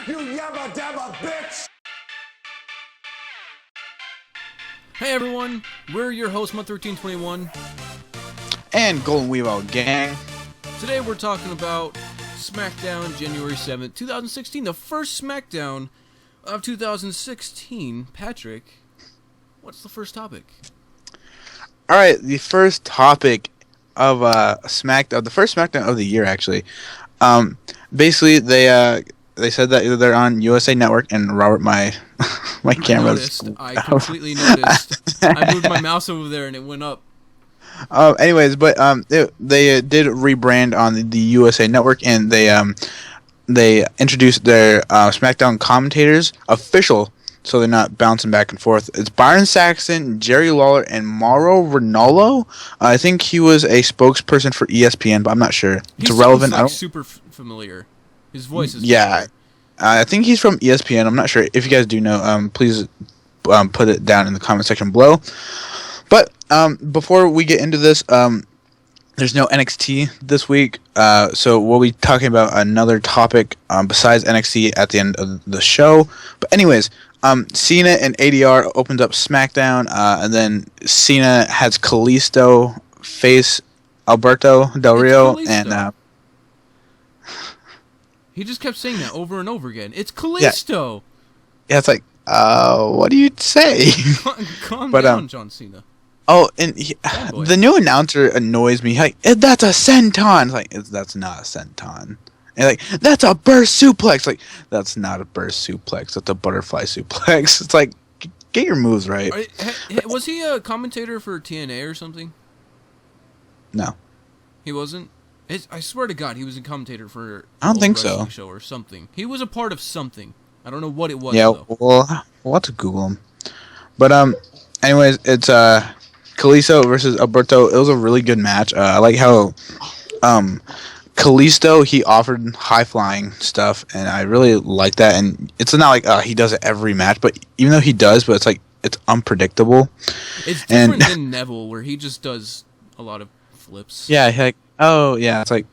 You yabba dabba bitch! Hey everyone, we're your hosts, Month1321. And GoldenMuddHDgaming. Today we're talking about Smackdown, January 7th, 2016, the first Smackdown of 2016. Patrick, what's the first topic? Alright, the first topic of Smackdown, the first Smackdown of the year, actually. Basically, they said that they're on USA Network, and Robert, my camera's... I completely noticed. I moved my mouse over there and it went up. Anyways, but they did rebrand on the USA Network, and they introduced their SmackDown commentators official, so they're not bouncing back and forth. It's Byron Saxton, Jerry Lawler, and Mauro Ranallo. I think he was a spokesperson for ESPN, but I'm not sure. It's irrelevant. Like, I don't super familiar. His voice is familiar. I think he's from ESPN. I'm not sure. If you guys do know, please put it down in the comment section below. But before we get into this, there's no NXT this week, so we'll be talking about another topic besides NXT at the end of the show. But anyways, Cena and ADR opens up SmackDown, and then Cena has Kalisto face Alberto Del Rio, and he just kept saying that over and over again. It's Kalisto. Yeah, it's like, what do you say? Calm down, John Cena. Oh, and the new announcer annoys me. Like, that's a senton. It's like, that's not a senton. And like, that's a burst suplex. Like, that's not a burst suplex. That's a butterfly suplex. It's like, get your moves right. Was he a commentator for TNA or something? No. He wasn't? I swear to God, he was a commentator for I don't think so. Show or something. He was a part of something. I don't know what it was, yeah, though. Well, we'll have to Google him. But, anyways, it's, Kalisto versus Alberto. It was a really good match. I like how Kalisto, he offered high flying stuff, and I really like that. And it's not like he does it every match, but even though he does, but it's like it's unpredictable. It's different than Neville, where he just does a lot of flips. Yeah, it's like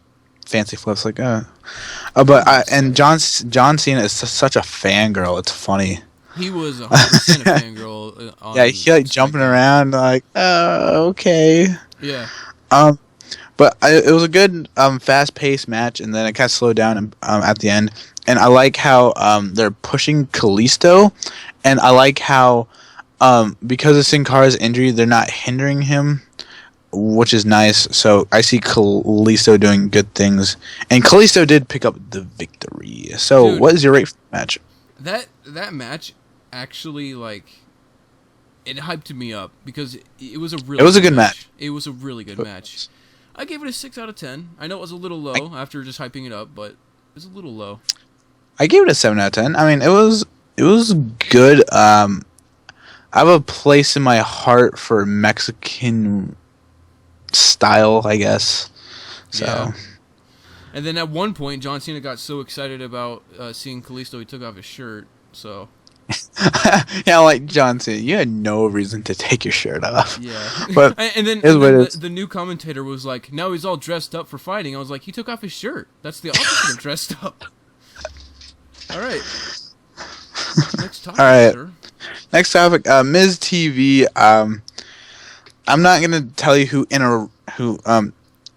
fancy flips, like and John Cena is such a fangirl. It's funny. He was 100% a fangirl. Yeah, he like jumping around, like, okay. Yeah. But it was a good, fast-paced match, and then it kind of slowed down at the end. And I like how they're pushing Kalisto, and I like how because of Sin Cara's injury, they're not hindering him, which is nice. So I see Kalisto doing good things, and Kalisto did pick up the victory. So, dude, what is your rate for the match? That match actually, like, it hyped me up because it was a good match. It was a really good match. I gave it a 6 out of 10. I know it was a little low after just hyping it up, but it was a little low. I gave it a 7 out of 10. I mean, it was good. I have a place in my heart for Mexican style, I guess. So. Yeah. And then at one point, John Cena got so excited about seeing Kalisto, he took off his shirt. So. Yeah, like, John Cena, you had no reason to take your shirt off. Yeah. But and then the new commentator was like, now he's all dressed up for fighting. I was like, he took off his shirt. That's the opposite of dressed up. All right. Next topic, all right. sir. Next topic, Miz TV. I'm not going to tell you who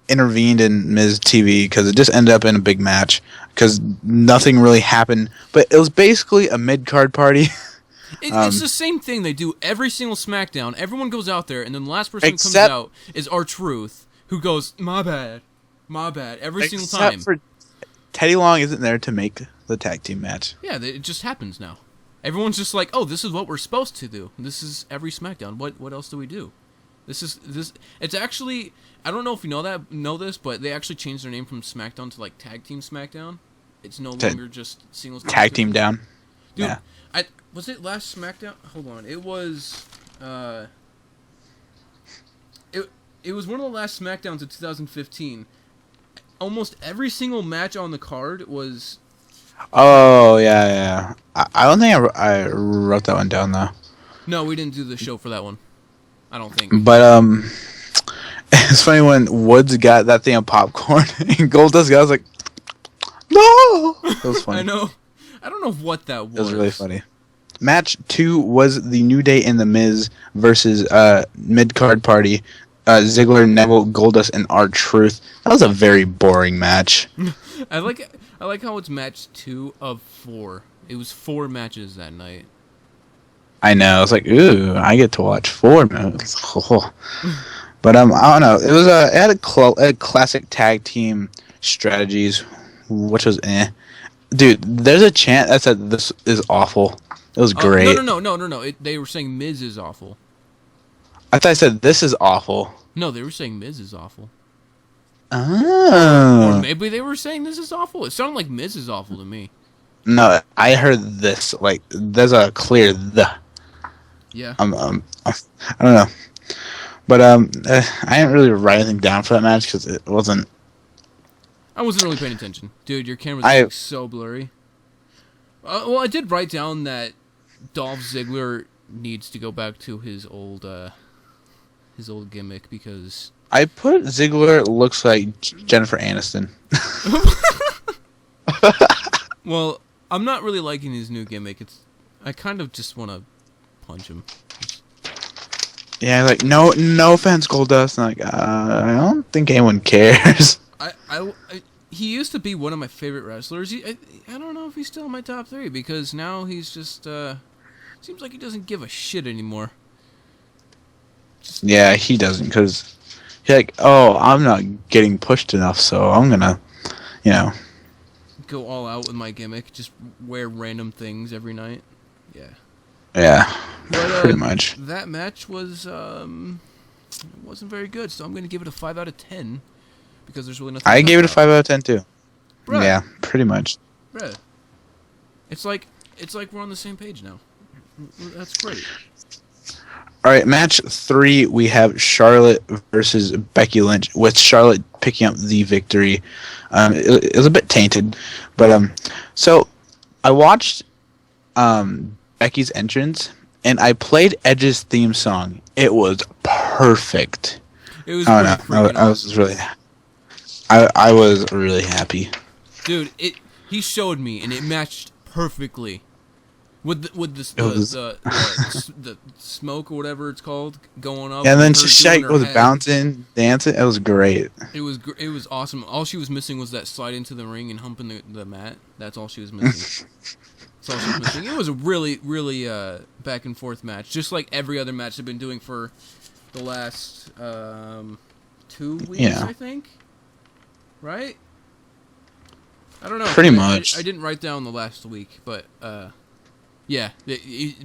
intervened in Miz TV because it just ended up in a big match because nothing really happened, but it was basically a mid-card party. It's the same thing they do every single SmackDown. Everyone goes out there, and then the last person who comes out is R-Truth, who goes, my bad, every single time. Except for Teddy Long isn't there to make the tag team match. Yeah, it just happens now. Everyone's just like, oh, this is what we're supposed to do. This is every SmackDown. What else do we do? This. It's actually, I don't know if you know this, but they actually changed their name from SmackDown to like Tag Team SmackDown. It's no longer just singles. Tag Team Down. Dude, yeah. Was it last SmackDown? Hold on, it was. It was one of the last SmackDowns of 2015. Almost every single match on the card was. Oh yeah. I don't think I wrote that one down though. No, we didn't do the show for that one. I don't think. But it's funny when Woods got that thing of popcorn and Goldust got was like, no. That was funny. I know. I don't know what that was. It was really funny. Match 2 was the New Day and The Miz versus mid-card party, Ziggler, Neville, Goldust, and R-Truth. That was a very boring match. I like how it's match 2 of 4. It was 4 matches that night. I know. It's like, ooh, I get to watch 4 movies. But I don't know. It was it had a classic tag team strategies, which was Dude, there's a chant that said this is awful. It was great. No. They were saying Miz is awful. I thought I said this is awful. No, they were saying Miz is awful. Oh. Or maybe they were saying this is awful. It sounded like Miz is awful to me. No, I heard this. Like, there's a clear the. Yeah. I don't know. But I didn't really write anything down for that match because it wasn't. I wasn't really paying attention. Dude, your camera's like so blurry. Well, I did write down that Dolph Ziggler needs to go back to his old gimmick because... I put Ziggler looks like Jennifer Aniston. Well, I'm not really liking his new gimmick. I kind of just want to punch him. Yeah, like, no offense, Goldust. I'm like, I don't think anyone cares. He used to be one of my favorite wrestlers. I don't know if he's still in my top 3 because now he's just seems like he doesn't give a shit anymore. Yeah, he doesn't because he's like, oh, I'm not getting pushed enough, so I'm gonna, go all out with my gimmick. Just wear random things every night. Yeah. Yeah, But, pretty much. That match wasn't very good, so I'm going to give it a 5 out of 10 because there's really nothing. I gave it a 5 out of 10 too. Bruh. Yeah, pretty much. Bruh. It's like we're on the same page now. That's great. All right, match 3 we have Charlotte versus Becky Lynch with Charlotte picking up the victory. It was a bit tainted, but so I watched Becky's entrance, and I played Edge's theme song. It was perfect. It was. I was really, I was really happy. Dude, he showed me, and it matched perfectly with the smoke or whatever it's called going up. And then she was bouncing, dancing. It was great. It was awesome. All she was missing was that slide into the ring and humping the mat. That's all she was missing. It was a really, really back and forth match, just like every other match they've been doing for the last 2 weeks, I think. Right? I don't know. Pretty much. I didn't write down the last week, but yeah.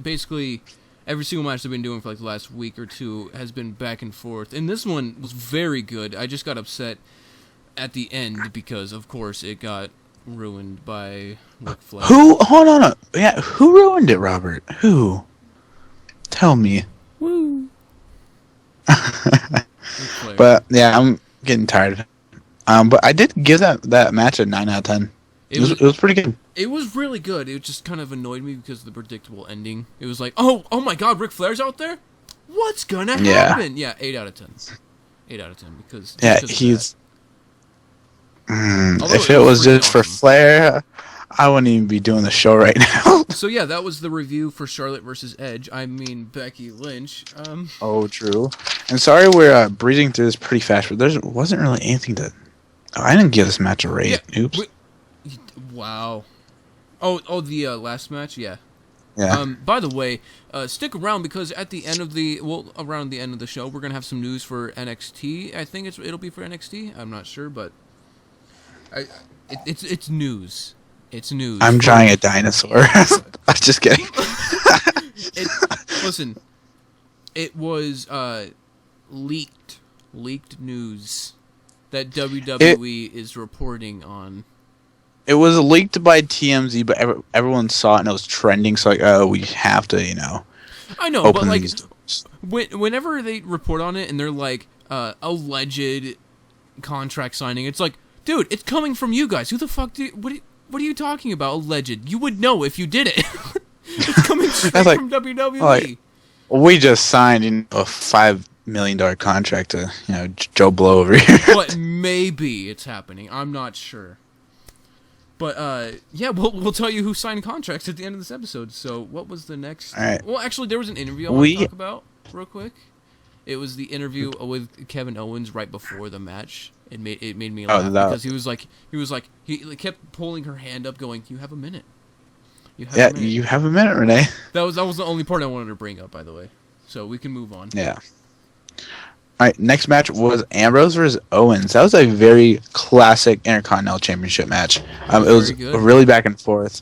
Basically, every single match they've been doing for like the last week or 2 has been back and forth, and this one was very good. I just got upset at the end because, of course, it got ruined by Ric Flair. Who? Hold on. Yeah, who ruined it, Robert? Who? Tell me. Woo. But yeah, I'm getting tired. But I did give that match a 9 out of 10. It was pretty good. It was really good. It just kind of annoyed me because of the predictable ending. It was like, oh my God, Ric Flair's out there. What's gonna happen? Yeah, 8 out of 10. 8 out of 10 because he's. If it was just awesome. for Flair, I wouldn't even be doing the show right now. So yeah, that was the review for Charlotte versus Edge. I mean Becky Lynch. Oh, true. And sorry we're breezing through this pretty fast, but there wasn't really anything to. Oh, I didn't give this match a rate. Yeah, oops. Wow. Oh, the last match, yeah. Yeah. By the way, stick around because at the end of around the end of the show, we're gonna have some news for NXT. I think it'll be for NXT. I'm not sure, but it's news. It's news. I'm trying a dinosaur. I'm just kidding. Listen, it was leaked news that WWE is reporting on. It was leaked by TMZ, but everyone saw it and it was trending. So like, oh, we have to, I know, but like, whenever they report on it and they're like, alleged contract signing, it's like, dude, it's coming from you guys. Who the fuck what are you talking about? Alleged? You would know if you did it. It's coming straight from WWE. Like, we just signed a $5 million contract to Joe Blow over here. But maybe it's happening. I'm not sure. But yeah, we'll tell you who signed contracts at the end of this episode. So what was the next? All right. Well, actually, there was an interview I want to talk about real quick. It was the interview with Kevin Owens right before the match. It made me laugh because he kept pulling her hand up, going, "You have a minute." You have a minute, Renee. That was the only part I wanted to bring up, by the way. So we can move on. Yeah. All right, next match was Ambrose versus Owens. That was a very classic Intercontinental Championship match. It was really back and forth.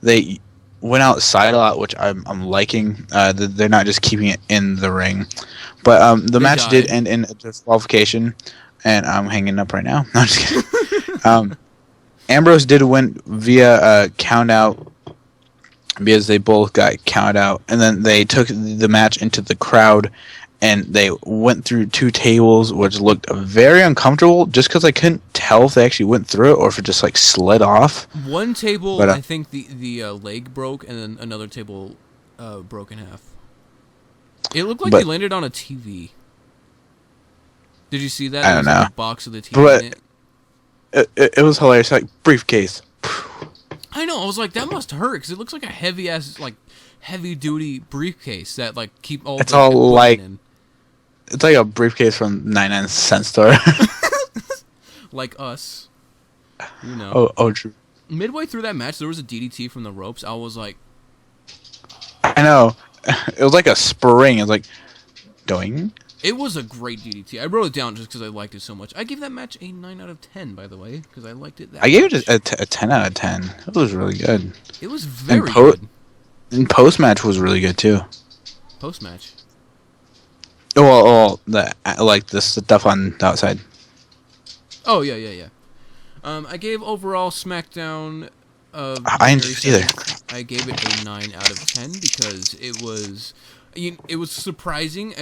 They went outside a lot, which I'm liking. They're not just keeping it in the ring. But the match did end in a disqualification, and I'm hanging up right now. No, I'm just kidding. Ambrose did win via a count out because they both got counted out, and then they took the match into the crowd, and they went through 2 tables, which looked very uncomfortable just because I couldn't tell if they actually went through it or if it just like slid off. One table, I think the leg broke, and then another table broke in half. It looked like they landed on a TV. Did you see that? I don't know. Like a box of the TV in it. It was hilarious. Like, briefcase. I know. I was like, that must hurt because it looks like a heavy ass, like heavy duty briefcase that like keep all. It's all like. It's like a briefcase from 99-cent store. Like us. You know. Oh, true. Midway through that match, there was a DDT from the ropes. I was like. I know. It was like a spring. It was like, doing. It was a great DDT. I wrote it down just because I liked it so much. I gave that match a 9 out of 10, by the way, because I liked it that much. I gave it a 10 out of 10. It was really good. It was very good. And post-match was really good, too. Post-match? Well, the stuff on the outside. Oh, yeah. I gave overall Smackdown... I didn't do it either. I gave it a 9 out of 10 because it was surprising.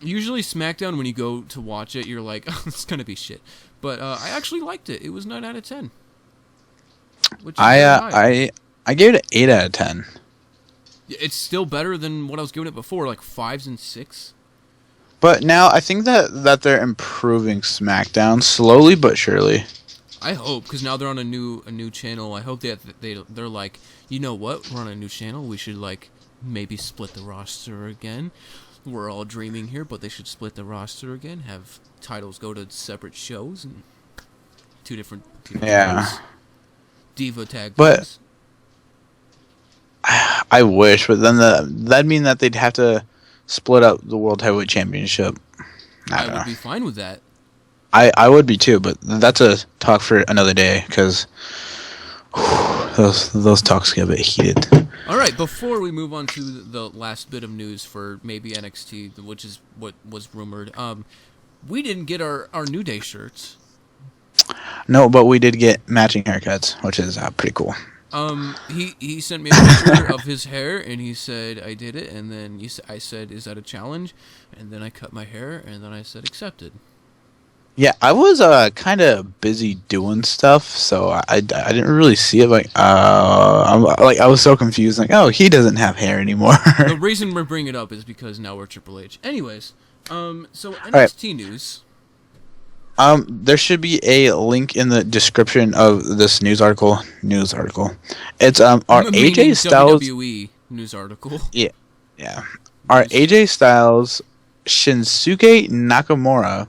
Usually Smackdown, when you go to watch it, you're like, oh, it's going to be shit. But I actually liked it. It was 9 out of 10. Which is I gave it an 8 out of 10. It's still better than what I was giving it before, like 5s and 6. But now I think that they're improving SmackDown slowly but surely. I hope, because now they're on a new channel. I hope they're like, you know what? We're on a new channel. We should like maybe split the roster again. We're all dreaming here, but they should split the roster again. Have titles go to separate shows and two different shows. Diva tag. But I wish, but then that'd mean that they'd have to split up the World Heavyweight Championship. I would be fine with that. I would be too, but that's a talk for another day because those talks get a bit heated. All right, before we move on to the last bit of news for maybe NXT, which is what was rumored, we didn't get our New Day shirts. No, but we did get matching haircuts, which is pretty cool. He sent me a picture of his hair, and he said I did it, and then I said, is that a challenge? And then I cut my hair, and then I said accepted. Yeah, I was kind of busy doing stuff, so I didn't really see it. I was so confused. Like, oh, he doesn't have hair anymore. The reason we're bringing it up is because now we're Triple H. Anyways, so NXT news. There should be a link in the description of this news article. It's our AJ Styles WWE news article. Yeah. Our AJ Styles, Shinsuke Nakamura,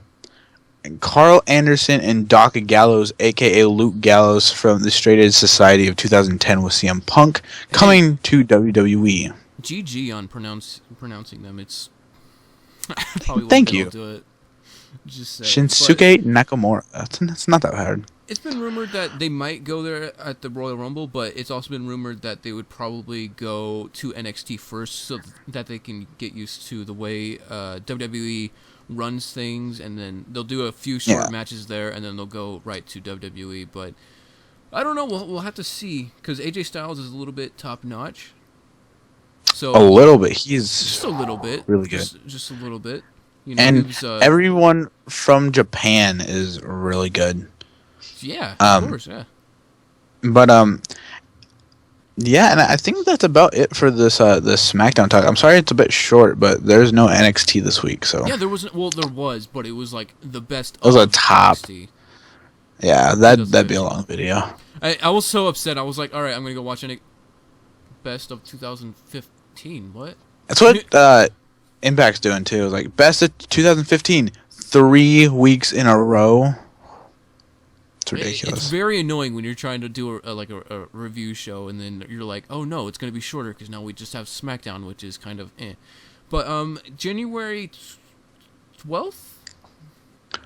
and Carl Anderson and Doc Gallows, a.k.a. Luke Gallows, from the Straight Edge Society of 2010 with CM Punk, coming to WWE. GG on pronouncing them. It's probably Thank you. Do it. Just say, Shinsuke Nakamura. That's not that hard. It's been rumored that they might go there at the Royal Rumble, but it's also been rumored that they would probably go to NXT first so that they can get used to the way WWE runs things, and then they'll do a few short matches there, and then they'll go right to WWE. But I don't know. We'll have to see, because AJ Styles is a little bit top notch. So a little bit. He's just a little bit. Really good. Just a little bit. You know, and everyone from Japan is really good. Yeah, of course, yeah. But yeah, and I think that's about it for this SmackDown talk. I'm sorry it's a bit short, but there's no NXT this week, so yeah, there was, but it was like the best. It was a top. NXT. Yeah, that'd be a long video. I was so upset. I was like, all right, I'm gonna go watch any best of 2015. What? That's what Impact's doing too. Like best of 2015, 3 weeks in a row. It's ridiculous. It's very annoying when you're trying to do a review show and then you're like, oh no, it's gonna be shorter because now we just have SmackDown, which is kind of eh. But January 12th,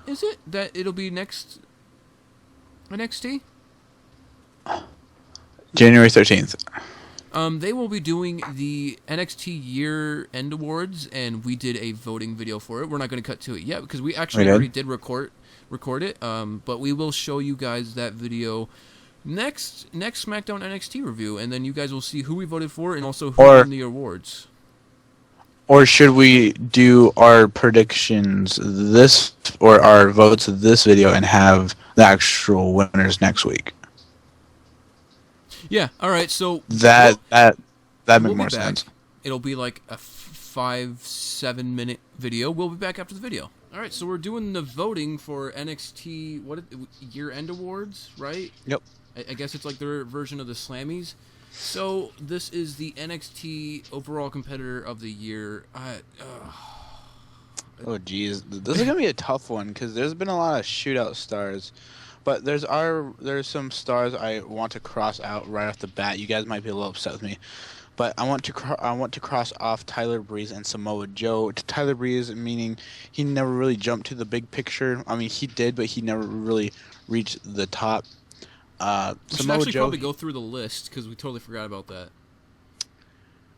is it that it'll be next NXT? January 13th. They will be doing the NXT Year End Awards, and we did a voting video for it. We're not going to cut to it yet because we actually already did record it. But we will show you guys that video next SmackDown NXT review, and then you guys will see who we voted for and also who won the awards. Or should we do our predictions or our votes of this video and have the actual winners next week? Yeah. All right. So that'd make more sense. It'll be like a 5-7 minute video. We'll be back after the video. All right. So we're doing the voting for NXT Year End Awards, right? Yep. I guess it's like their version of the Slammies. So this is the NXT Overall Competitor of the Year. Oh geez, this is gonna be a tough one because there's been a lot of shootout stars, but there's some stars I want to cross out right off the bat. You guys might be a little upset with me, but I want to cross off Tyler Breeze and Samoa Joe. Tyler Breeze meaning he never really jumped to the big picture. I mean he did, but he never really reached the top. We should actually probably go through the list because we totally forgot about that.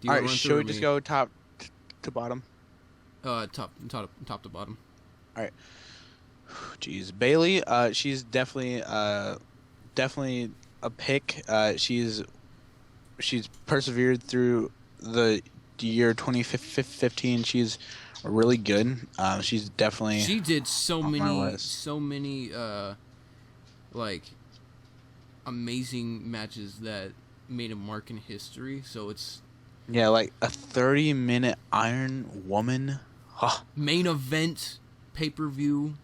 All right, should we just go top to bottom? Top to bottom. All right. Jeez, Bailey. She's definitely a pick. She's persevered through the year 2015. She's really good. She's definitely. She did so many like amazing matches that made a mark in history. So it's like a 30-minute Iron Woman main event pay-per-view.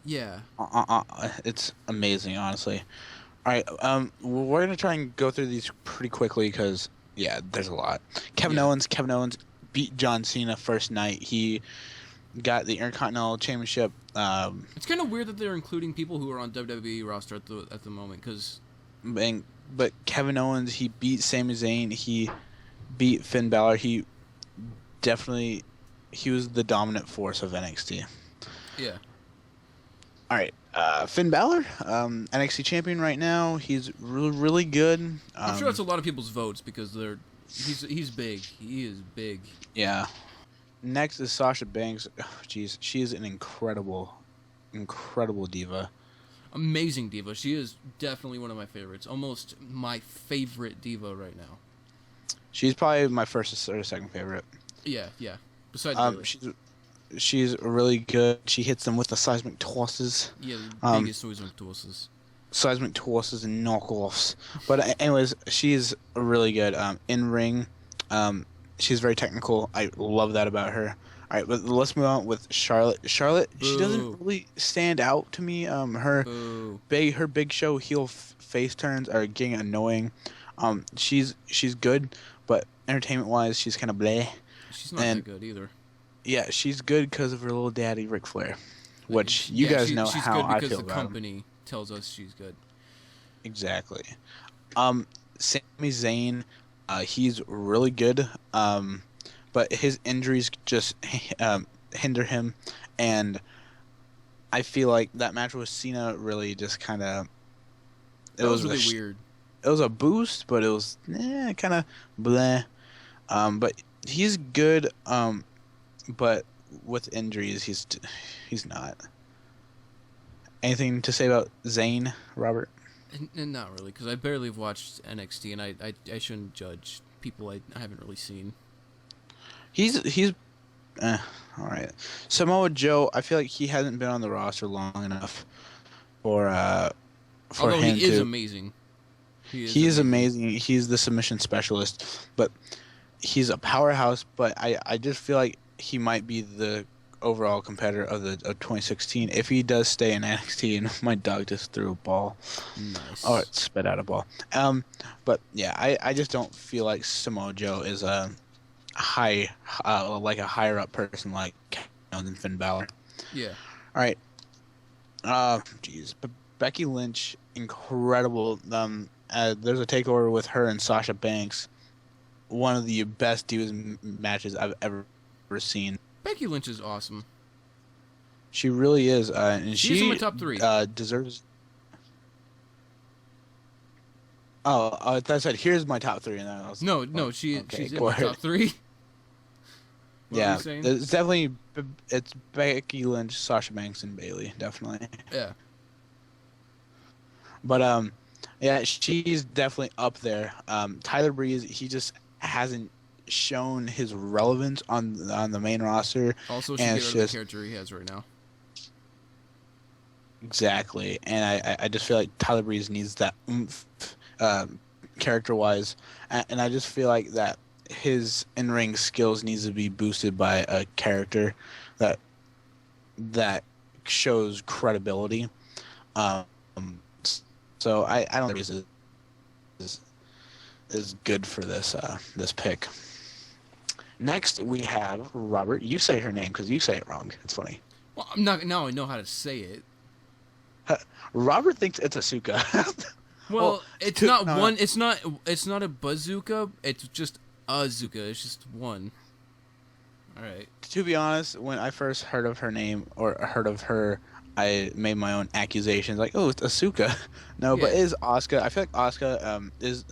Yeah. It's amazing, honestly. All right, we're gonna try and go through these pretty quickly because there's a lot. Kevin Owens beat John Cena first night. He got the Intercontinental Championship. It's kind of weird that they're including people who are on WWE roster at the moment, because. But Kevin Owens, he beat Sami Zayn. He beat Finn Balor. He was the dominant force of NXT. Yeah. All right, Finn Balor, NXT champion right now. He's really good. I'm sure that's a lot of people's votes because he's big. He is big. Yeah. Next is Sasha Banks. Oh, jeez, she is an incredible diva. Amazing diva. She is definitely one of my favorites. Almost my favorite diva right now. She's probably my first or second favorite. Yeah. Besides she's really good. She hits them with the seismic tosses. Yeah, the biggest seismic tosses. Seismic tosses and knockoffs. But anyways, she's really good. In ring, she's very technical. I love that about her. All right, but let's move on with Charlotte. Charlotte, Boo. She doesn't really stand out to me. Her big show heel face turns are getting annoying. She's good, but entertainment wise, she's kind of bleh. She's not that good either. Yeah, she's good because of her little daddy Ric Flair, which you guys know she's how good I because feel the about company him. tells us she's good. Exactly. Sami Zayn, he's really good. But his injuries just hinder him, and I feel like that match with Cena really just kind of. It was really weird. It was a boost, but it was kind of bleh. But he's good. But with injuries, he's not. Anything to say about Zayn, Robert? Not really, because I barely have watched NXT, and I shouldn't judge people I haven't really seen. He's all right. Samoa Joe, I feel like he hasn't been on the roster long enough for Although him he is amazing. He is amazing. He's the submission specialist, but he's a powerhouse. But I just feel like he might be the overall competitor of 2016 if he does stay in NXT. And my dog just threw a ball. Nice. Oh, it spit out a ball. But yeah, I just don't feel like Samoa Joe is a like a higher up person like than Finn Balor. Yeah. All right. Jeez, but Becky Lynch, incredible. There's a takeover with her and Sasha Banks. One of the best Divas matches I've ever seen. Becky Lynch is awesome. She really is, and She's in my top 3. Deserves. Oh, I thought I said here's my top 3, and then I was No, she's in my top 3. Yeah, it's definitely it's Becky Lynch, Sasha Banks, and Bayley, definitely. Yeah. But yeah, she's definitely up there. Tyler Breeze, he just hasn't shown his relevance on the main roster. Also, should get rid of the character he has right now. Exactly, and I just feel like Tyler Breeze needs that oomph, character-wise, and I just feel like that his in-ring skills needs to be boosted by a character that shows credibility. So I don't think this is good for this pick. Next we have Robert. You say her name because you say it wrong. It's funny. Well, I'm not. Now I know how to say it. Robert thinks it's Asuka. Well, it's not one. It's not a bazooka. It's just Azuka. It's just one. All right. To be honest, when I first heard of her name or heard of her, I made my own accusations like, "Oh, it's Asuka." No, but it is Asuka. I feel like Asuka is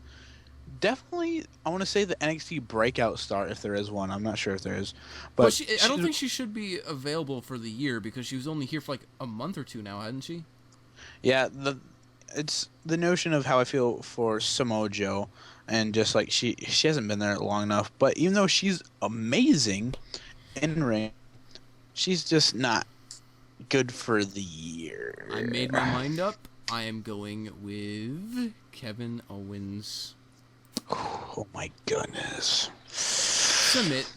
definitely, I want to say, the NXT breakout star if there is one. I'm not sure if there is, but I don't think she should be available for the year because she was only here for like a month or 2 now, hadn't she? Yeah, it's the notion of how I feel for Samoa Joe, and just like she hasn't been there long enough. But even though she's amazing in ring, she's just not good for the year. I made my mind up. I am going with Kevin Owens. Oh my goodness. Submit.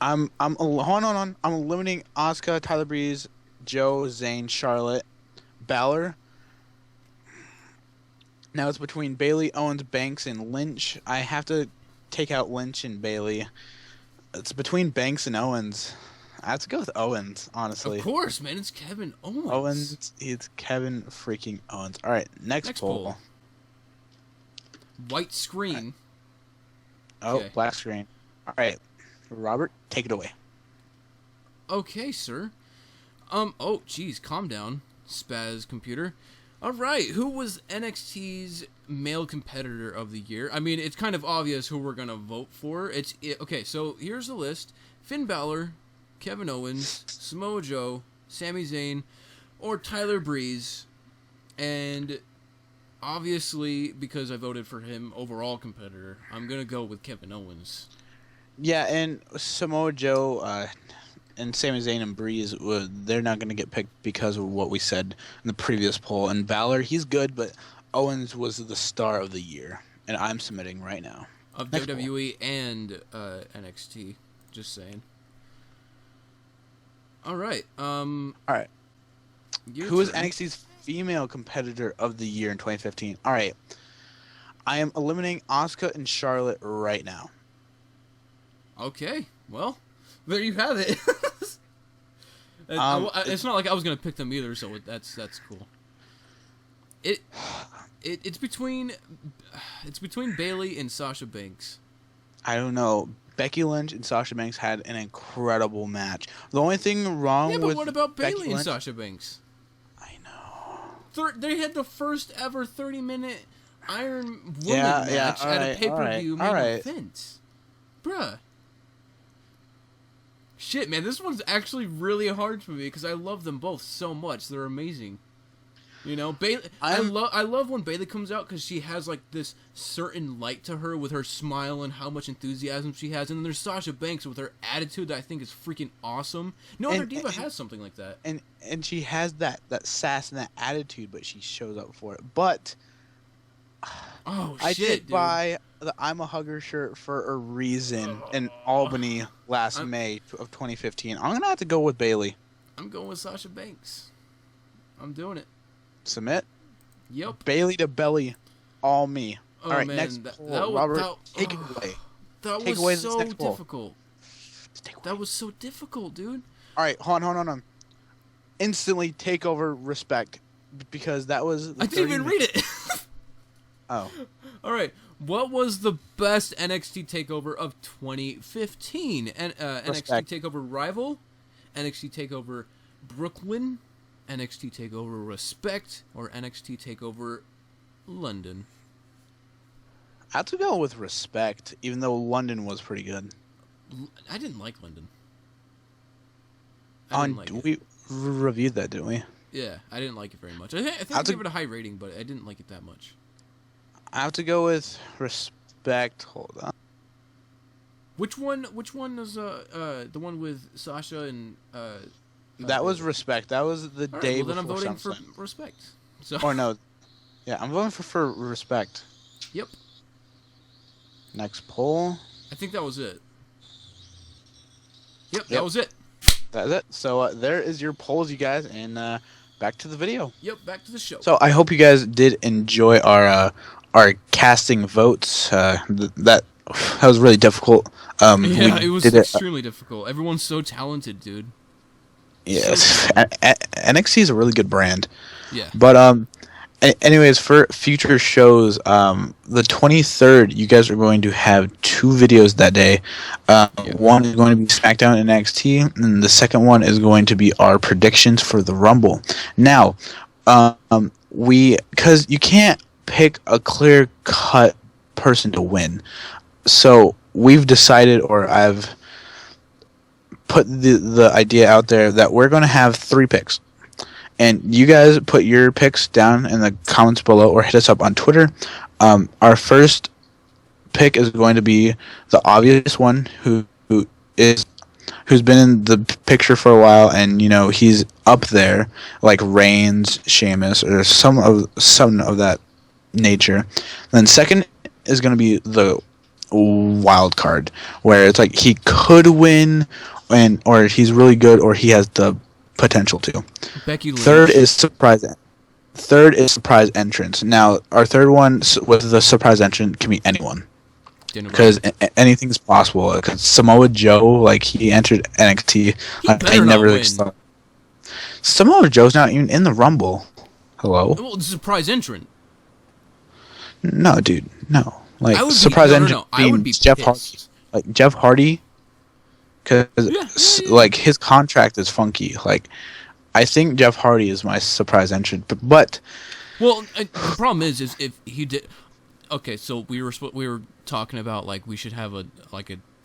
Hold on. I'm eliminating Asuka, Tyler Breeze, Joe, Zayn, Charlotte, Balor. Now it's between Bayley, Owens, Banks, and Lynch. I have to take out Lynch and Bayley. It's between Banks and Owens. I have to go with Owens, honestly. Of course, man. It's Kevin Owens. It's Kevin freaking Owens. All right, next poll. White screen. Oh, okay. Black screen. All right, Robert, take it away. Okay, sir. Oh, geez, calm down, Spaz computer. All right, who was NXT's male competitor of the year? I mean, it's kind of obvious who we're gonna vote for. Okay, so here's the list: Finn Balor, Kevin Owens, Samoa Joe, Sami Zayn, or Tyler Breeze. And obviously, because I voted for him overall competitor, I'm gonna go with Kevin Owens. Yeah, and Samoa Joe and Sami Zayn and Breeze, they're not going to get picked because of what we said in the previous poll. And Balor, he's good, but Owens was the star of the year. And I'm submitting right now. Of WWE and NXT. Just saying. All right. All right. Who is NXT's female competitor of the year in 2015? All right. I am eliminating Asuka and Charlotte right now. Okay. Well, there you have it. It's not like I was gonna pick them either, so that's cool. It's between Bayley and Sasha Banks. I don't know. Becky Lynch and Sasha Banks had an incredible match. The only thing wrong with but what about Becky Bayley and Lynch, Sasha Banks? I know. They had the first ever 30-minute Iron Woman match at a pay-per-view main event. Bruh. Shit, man, this one's actually really hard for me because I love them both so much. They're amazing. You know, Bayley. I love when Bayley comes out because she has like this certain light to her with her smile and how much enthusiasm she has. And then there's Sasha Banks with her attitude that I think is freaking awesome. No other diva has something like that. And she has that sass and that attitude, but she shows up for it. But oh, I shit, did buy the I'm a Hugger shirt for a reason in Albany last May of 2015. I'm gonna have to go with Bailey. I'm going with Sasha Banks. I'm doing it. Submit. Yep. Bailey to belly, all me. Oh, all right, man, next poll. Robert, take it away. That Take was away so this next poll. difficult. That was so difficult, dude. All right, hold on. Instantly take over respect because that was. I didn't even read it. Oh. All right. What was the best NXT takeover of 2015? NXT takeover Rival, NXT takeover Brooklyn, NXT takeover Respect, or NXT takeover London? I have to go with respect, even though London was pretty good. I didn't like London. We reviewed that, didn't we? Yeah, I didn't like it very much. I think I gave it a high rating, but I didn't like it that much. I have to go with respect. Hold on. Which one was the one with Sasha and that was respect. That was the day well, then I'm before voting for SummerSlam. respect. So Or no. Yeah, I'm voting for respect. Yep. Next poll. I think that was it. Yep, that was it. That's it. So there is your polls, you guys, and back to the video. Yep, back to the show. So I hope you guys did enjoy our casting votes. That was really difficult. Yeah, it was extremely difficult. Everyone's so talented, dude. Yes, NXT is a really good brand. Yeah. But anyways, for future shows, the 23rd, you guys are going to have 2 videos that day. One is going to be SmackDown and NXT, and the second one is going to be our predictions for the Rumble. Now, because you can't pick a clear-cut person to win, so we've decided, or I've put the idea out there that we're going to have 3 picks. And you guys put your picks down in the comments below or hit us up on Twitter. Our first pick is going to be the obvious one who's been in the picture for a while, and he's up there, like Reigns, Sheamus, or some of that nature. Then second is going to be the wild card, where it's like he could win, or he's really good, or he has the potential to. Becky Lynch. Third is surprise entrance. Now, our third one with the surprise entrant can be anyone, because anything's possible. Because Samoa Joe, like, he entered NXT. I never thought Samoa Joe's not even in the Rumble. Hello. Well, the surprise entrant. No, dude, no. Like surprise entrant being Jeff Hardy. Like Jeff Hardy. Because like his contract is funky. Like, I think Jeff Hardy is my surprise entrant, but well, the problem is if he did. Okay, so we were talking about, like, we should have a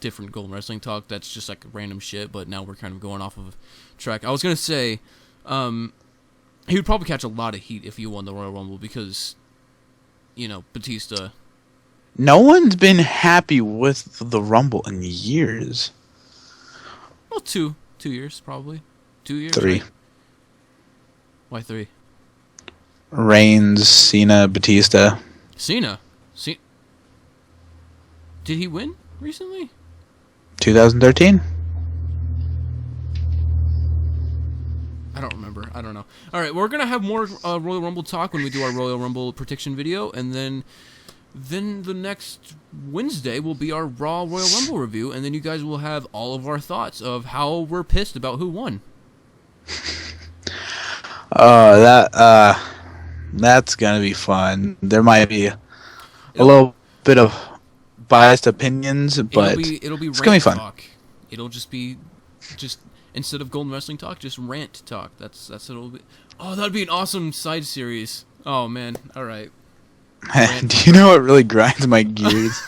different Golden Wrestling talk that's just like random shit, but now we're kind of going off of track. I was gonna say, he would probably catch a lot of heat if he won the Royal Rumble because, Batista. No one's been happy with the Rumble in years. Well, 2 years probably. 2 years. 3. Right? Why 3? Reigns, Cena, Batista. Cena. Did he win recently? 2013. I don't remember. I don't know. All right, we're gonna have more Royal Rumble talk when we do our Royal Rumble prediction video, and then the next Wednesday will be our Raw Royal Rumble review, and then you guys will have all of our thoughts of how we're pissed about who won. That's gonna be fun. There might be a little bit of biased opinions, but it'll be it's gonna be fun. Talk. It'll just be instead of Golden Wrestling Talk, just rant talk. That's what it'll be. Oh, that'd be an awesome side series. Oh man, all right. Do you know what really grinds my gears?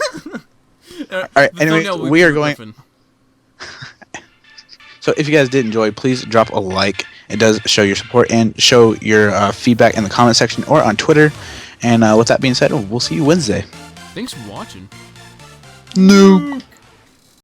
All right. Anyway, we are going. So if you guys did enjoy, please drop a like. It does show your support and show your feedback in the comment section or on Twitter. And with that being said, we'll see you Wednesday. Thanks for watching. No.